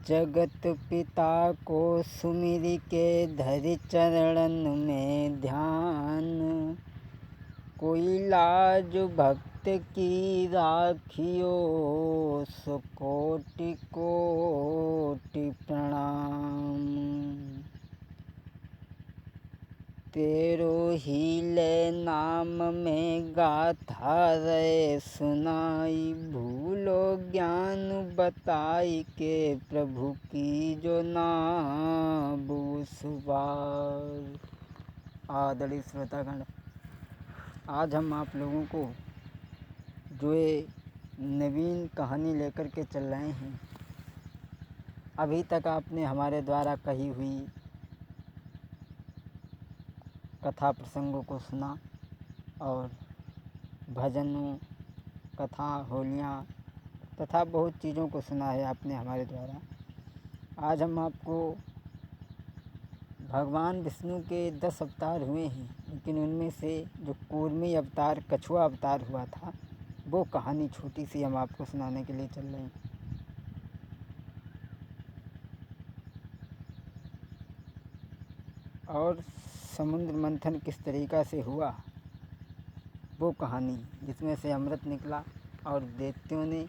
जगत पिता को सुमिर के धरि चरणन में ध्यान। कोई लाज भक्त की राखियो, सो कोटि कोटि प्रणाम। तेरो हीले नाम में गाथा रे सुनाई। भूलो ज्ञान बताई के प्रभु की जो नाबू सुबार। आदरणीय श्रोतागण, आज हम आप लोगों को जो ये नवीन कहानी लेकर के चल रहे हैं। अभी तक आपने हमारे द्वारा कही हुई कथा प्रसंगों को सुना और भजनों, कथा, होलियाँ तथा बहुत चीज़ों को सुना है आपने हमारे द्वारा। आज हम आपको भगवान विष्णु के 10 अवतार हुए हैं, लेकिन उनमें से जो कूर्मी अवतार, कछुआ अवतार हुआ था, वो कहानी छोटी सी हम आपको सुनाने के लिए चल रहे हैं। और समुद्र मंथन किस तरीक़ा से हुआ, वो कहानी जिसमें से अमृत निकला और दैत्यों ने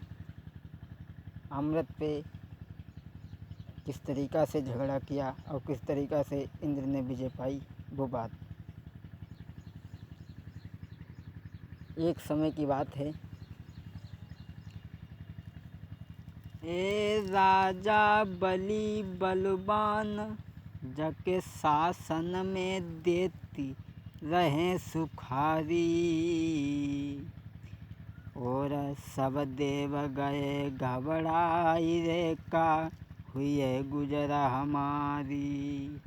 अमृत पे किस तरीक़ा से झगड़ा किया और किस तरीक़ा से इंद्र ने विजय पाई, वो बात। एक समय की बात है, ए राजा बलि बलवान, जके शासन में देती रहे सुखारी। और सब देव गए घबराई रे, का हुए गुजरा हमारी।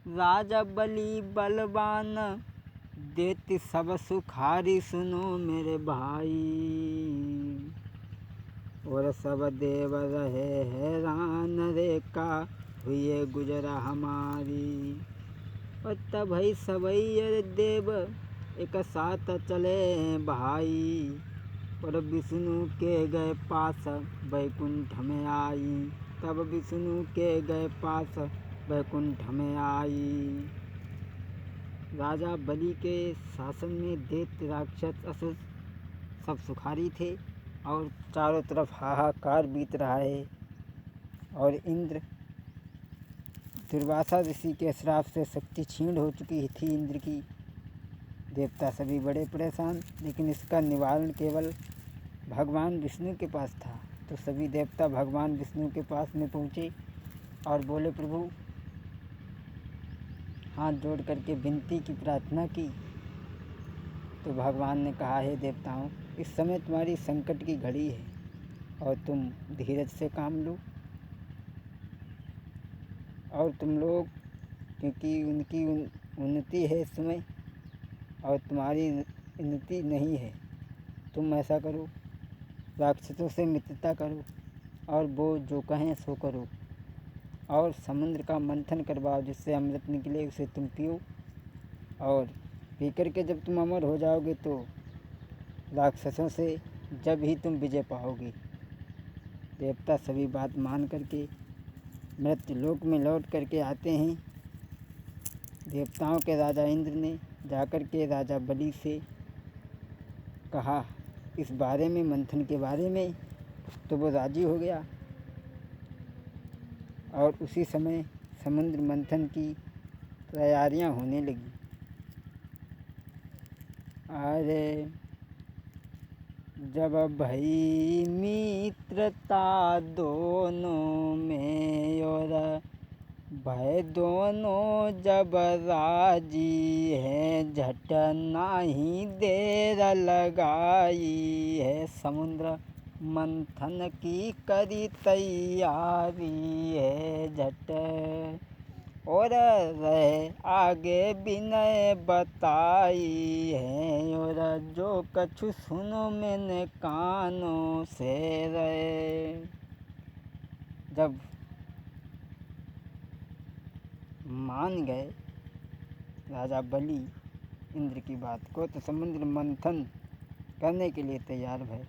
राजा बलि बलवान, देती सब सुखारी, सुनो मेरे भाई। और सब देव रहे हैरान रे, का हुए गुजरा हमारी। और तब ही सबई देव एक साथ चले भाई। और विष्णु के गए पास वैकुंठ में आई। तब विष्णु के गए पास वैकुंठ में आई। राजा बलि के शासन में दैत्य, राक्षस, असुर सब सुखारी थे और चारों तरफ हाहाकार बीत रहा है। और इंद्र, दुर्वासा ऋषि के श्राप से शक्ति क्षीण हो चुकी थी इंद्र की। देवता सभी बड़े परेशान, लेकिन इसका निवारण केवल भगवान विष्णु के पास था। तो सभी देवता भगवान विष्णु के पास में पहुँचे और बोले, प्रभु, हाथ जोड़ करके विनती की, प्रार्थना की। तो भगवान ने कहा, हे देवताओं, इस समय तुम्हारी संकट की घड़ी है और तुम धीरज से काम लो। और तुम लोग, क्योंकि उनकी उन्नति है इस समय और तुम्हारी उन्नति नहीं है, तुम ऐसा करो, राक्षसों से मित्रता करो और वो जो कहें सो करो। और समुद्र का मंथन करवाओ, जिससे अमृत निकले, उसे तुम पियो। और पी करके जब तुम अमर हो जाओगे तो राक्षसों से जब ही तुम विजय पाओगे। देवता सभी बात मान करके मृत्यु लोक में लौट करके आते हैं। देवताओं के राजा इंद्र ने जाकर के राजा बलि से कहा इस बारे में, मंथन के बारे में, तो वो राजी हो गया। और उसी समय समुद्र मंथन की तैयारियां होने लगी। अरे जब भई मित्रता दोनों में, और भय दोनों जब राजी है, झट नाही देर लगाई है। समुद्र मंथन की करी तैयारी है, झट और रहे आगे विनय बताई है। और जो कछु सुनो मैंने कानों से रहे। जब मान गए राजा बलि इंद्र की बात को, तो समुद्र मंथन करने के लिए तैयार भय।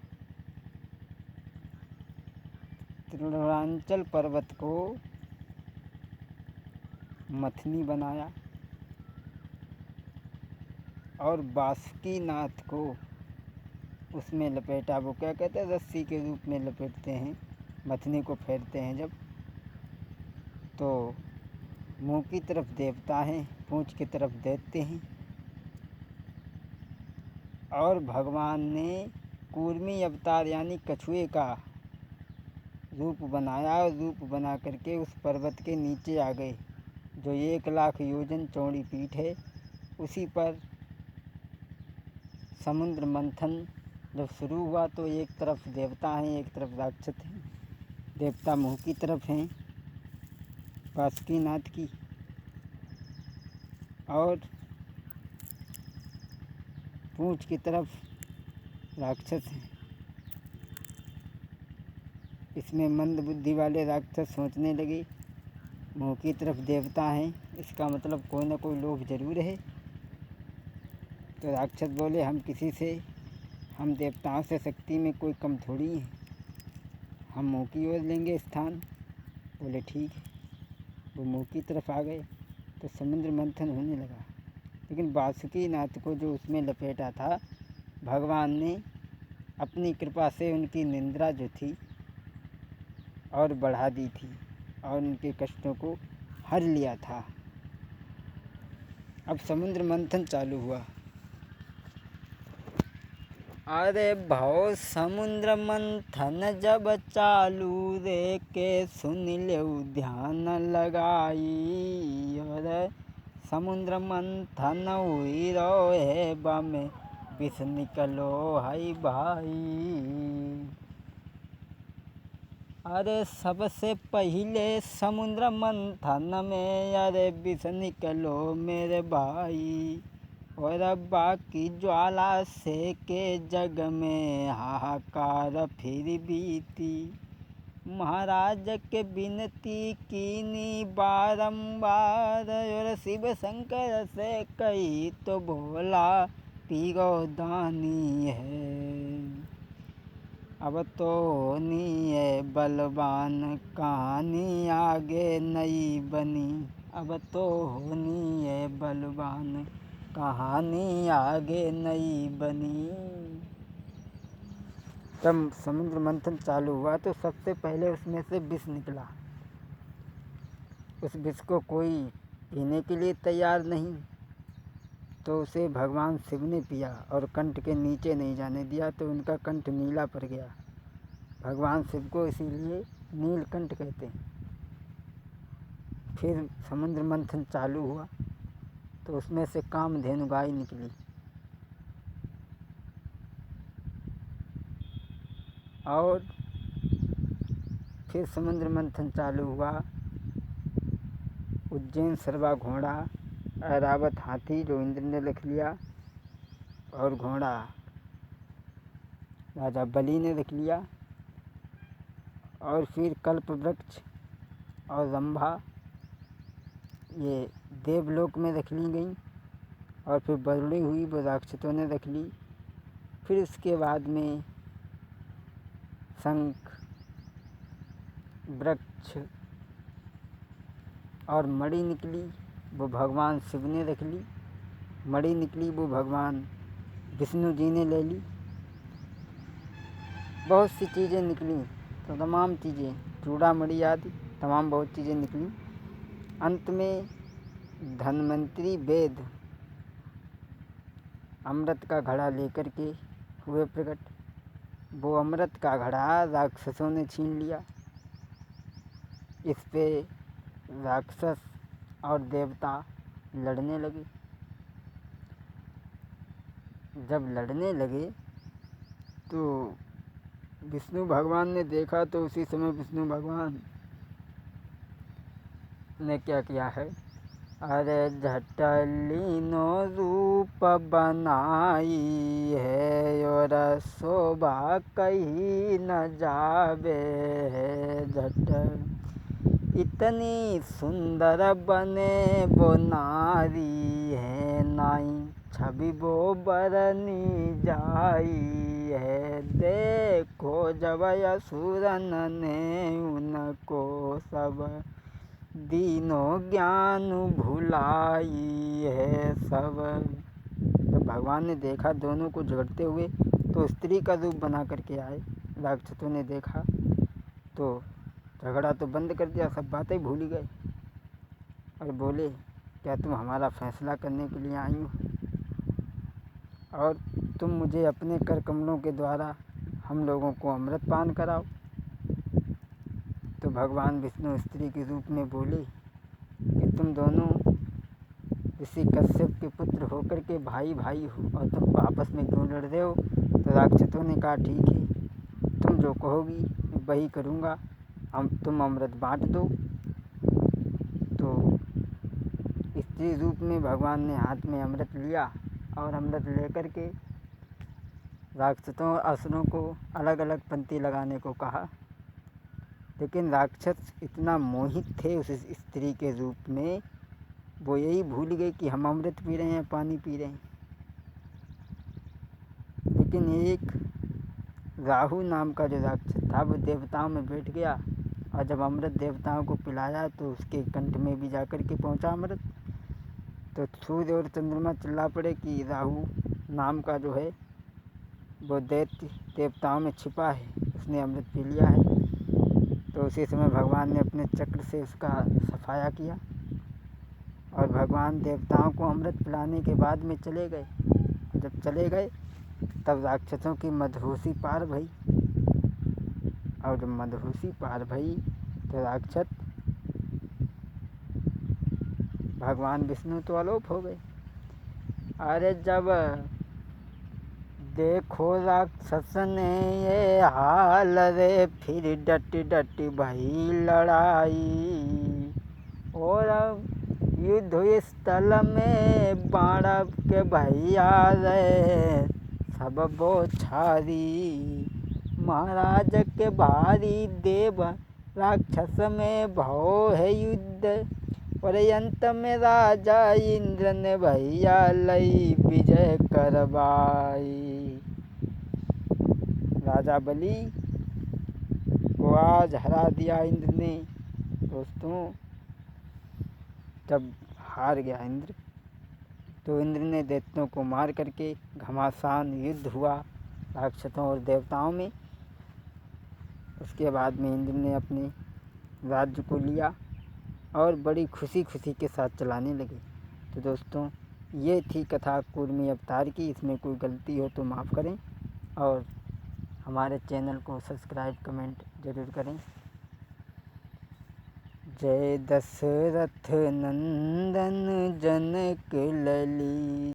त्रिपुरांचल पर्वत को मथनी बनाया और बासुकीनाथ को उसमें लपेटा। वो क्या कहते हैं, रस्सी के रूप में लपेटते हैं, मथनी को फेरते हैं जब। तो मुंह की तरफ देवता हैं, पूंछ की तरफ दैत्य हैं। और भगवान ने कूर्मी अवतार यानी कछुए का रूप बनाया और रूप बना करके उस पर्वत के नीचे आ गए, जो 1,00,000 योजन चौड़ी पीठ है। उसी पर समुद्र मंथन जब शुरू हुआ तो एक तरफ देवता हैं, एक तरफ राक्षस हैं। देवता मुंह की तरफ हैं बासुकीनाथ की, और पूंछ की तरफ राक्षस हैं। इसमें मंद बुद्धि वाले राक्षस सोचने लगे, मुंह की तरफ देवता हैं, इसका मतलब कोई ना कोई लोभ जरूर है। तो राक्षस बोले, हम देवताओं से शक्ति में कोई कम थोड़ी हैं, हम मुंह की ओर लेंगे स्थान। बोले ठीक है। वो मुंह की तरफ आ गए तो समुद्र मंथन होने लगा। लेकिन बासुकीनाथ को जो उसमें लपेटा था, भगवान ने अपनी कृपा से उनकी निंद्रा जो थी और बढ़ा दी थी और उनके कष्टों को हर लिया था। अब समुद्र मंथन चालू हुआ। अरे भव समुद्र मंथन जब चालू रे के सुन ले ध्यान लगाई। और समुद्र मंथन हुई रोहे बमे विष निकलो हाई भाई। अरे सबसे पहले समुद्र मंथन में अरे विष निकलो मेरे भाई। और बाकी ज्वाला से के जग में हाहाकार फिर बीती। महाराज के विनती कीनी बारंबार और शिव शंकर से कही तो भोला पीरो दानी है। अब तो होनी है बलवान कहानी आगे नई बनी। अब तो होनी है बलवान कहानी आगे नई बनी। तब समुद्र मंथन चालू हुआ तो सबसे पहले उसमें से विष निकला। उस विष को कोई पीने के लिए तैयार नहीं, तो उसे भगवान शिव ने पिया और कंठ के नीचे नहीं जाने दिया, तो उनका कंठ नीला पड़ गया। भगवान शिव को इसीलिए नीलकंठ कहते हैं। फिर समुद्र मंथन चालू हुआ तो उसमें से कामधेनु गाय निकली। और फिर समुद्र मंथन चालू हुआ। उज्जैन सर्वा घोड़ा, ऐरावत हाथी जो इंद्र ने रख लिया, और घोड़ा राजा बलि ने रख लिया। और फिर कल्प वृक्ष और रंभा ये देवलोक में रख ली गई, और फिर बरुड़ी हुई वो राक्षसों ने रख ली। फिर उसके बाद में शंख, वृक्ष और मणि निकली, वो भगवान शिव ने रख ली। मणि निकली, वो भगवान विष्णु जी ने ले ली। बहुत सी चीज़ें निकली, तो तमाम चीज़ें चूड़ामणि आदि तमाम बहुत चीज़ें निकली। अंत में धन्वंतरी वेद अमृत का घड़ा लेकर के हुए प्रकट। वो अमृत का घड़ा राक्षसों ने छीन लिया। इस पे राक्षस और देवता लड़ने लगे। जब लड़ने लगे तो विष्णु भगवान ने देखा, तो उसी समय विष्णु भगवान ने क्या किया है, अरे झटलीनो रूप बनाई है और शोभा कहीं न जावे है। झट इतनी सुंदर बने वो नारी है, नाई छवि वो बरनी जाई है। देखो जब असुरन ने उनको सब दीनों ज्ञान भुलाई है सब। तो भगवान ने देखा दोनों को झगड़ते हुए तो स्त्री का रूप बना करके आए। राक्षसों ने देखा तो झगड़ा तो बंद कर दिया, सब बातें भूल गए और बोले क्या तुम हमारा फैसला करने के लिए आई हो और तुम मुझे अपने कर कमलों के द्वारा हम लोगों को अमृत पान कराओ। तो भगवान विष्णु स्त्री के रूप में बोले कि तुम दोनों ऋषि कश्यप के पुत्र होकर के भाई भाई हो और तुम आपस में क्यों लड़ रहे हो। तो राक्षसों ने कहा ठीक है, तुम जो कहोगी मैं वही करूँगा, तुम अमृत बांट दो। तो स्त्री रूप में भगवान ने हाथ में अमृत लिया और अमृत लेकर के राक्षसों और असुरों को अलग अलग पंक्ति लगाने को कहा। लेकिन राक्षस इतना मोहित थे उस स्त्री के रूप में, वो यही भूल गए कि हम अमृत पी रहे हैं, पानी पी रहे हैं। लेकिन एक राहु नाम का जो राक्षस था वो देवताओं में बैठ गया और जब अमृत देवताओं को पिलाया तो उसके कंठ में भी जाकर के पहुंचा अमृत। तो सूर्य और चंद्रमा चिल्ला पड़े कि राहु नाम का जो है वो दैत्य देवताओं में छिपा है, उसने अमृत पी लिया है। तो उसी समय भगवान ने अपने चक्र से उसका सफाया किया और भगवान देवताओं को अमृत पिलाने के बाद में चले गए। जब चले गए तब राक्षसों की मदहोशी पार भई और जब मदहोशी पार भई तो राक्षस भगवान विष्णु तो अलोप हो गए। अरे जब देखो राक्षस ने ये हाल रे फिर डट डट भई लड़ाई और युद्ध स्थल में बाण के भैया रे सब बौछारी महाराज के भारी देव राक्षस में भव है युद्ध और अंत में राजा इंद्र ने भैया लई विजय करवाई। राजा बलि को आज हरा दिया इंद्र ने। दोस्तों जब हार गया इंद्र तो इंद्र ने दैत्यों को मार करके घमासान युद्ध हुआ राक्षसों और देवताओं में। उसके बाद में इंद्र ने अपने राज्य को लिया और बड़ी खुशी खुशी के साथ चलाने लगे। तो दोस्तों ये थी कथा कूर्मी अवतार की। इसमें कोई गलती हो तो माफ़ करें और हमारे चैनल को सब्सक्राइब कमेंट ज़रूर करें। जय दशरथ नंदन जनक लली।